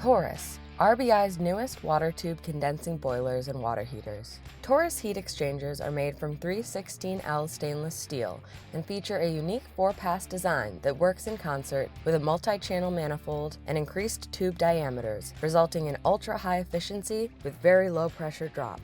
Torus, RBI's newest water tube condensing boilers and water heaters. Torus heat exchangers are made from 316L stainless steel and feature a unique 4-pass design that works in concert with a multi-channel manifold and increased tube diameters, resulting in ultra-high efficiency with very low pressure drop.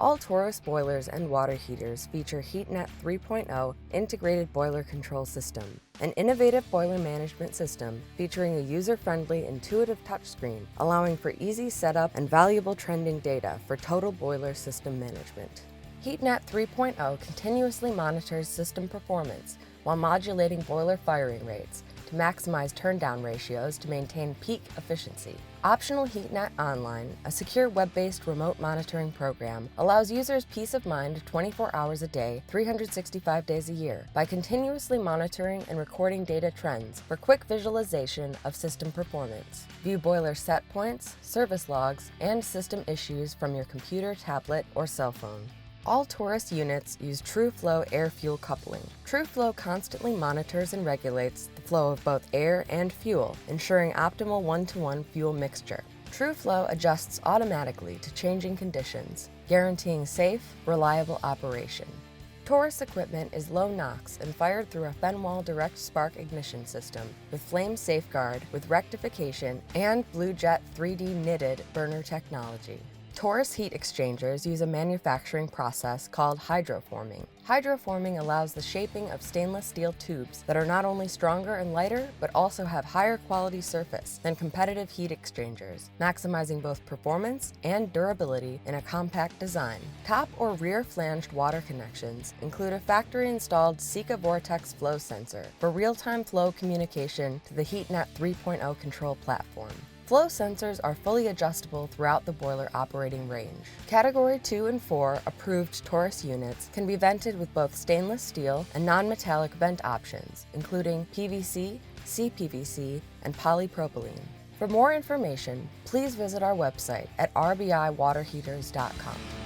All Torus boilers and water heaters feature HeatNet 3.0 integrated boiler control system, an innovative boiler management system featuring a user-friendly, intuitive touchscreen, allowing for easy setup and valuable trending data for total boiler system management. HeatNet 3.0 continuously monitors system performance while modulating boiler firing rates to maximize turndown ratios to maintain peak efficiency. Optional HeatNet Online, a secure web-based remote monitoring program, allows users peace of mind 24 hours a day, 365 days a year by continuously monitoring and recording data trends for quick visualization of system performance. View boiler set points, service logs, and system issues from your computer, tablet, or cell phone. All Torus units use Tru-Flow air-fuel coupling. Tru-Flow constantly monitors and regulates the flow of both air and fuel, ensuring optimal one-to-one fuel mixture. Tru-Flow adjusts automatically to changing conditions, guaranteeing safe, reliable operation. Torus equipment is low NOx and fired through a Fenwal direct spark ignition system with flame safeguard with rectification and Blue Jet 3D knitted burner technology. Torus heat exchangers use a manufacturing process called hydroforming. Hydroforming allows the shaping of stainless steel tubes that are not only stronger and lighter, but also have higher quality surface than competitive heat exchangers, maximizing both performance and durability in a compact design. Top or rear flanged water connections include a factory-installed Sika Vortex flow sensor for real-time flow communication to the HeatNet 3.0 control platform. Flow sensors are fully adjustable throughout the boiler operating range. Category 2 and 4 approved Torus units can be vented with both stainless steel and non-metallic vent options, including PVC, CPVC, and polypropylene. For more information, please visit our website at rbiwaterheaters.com.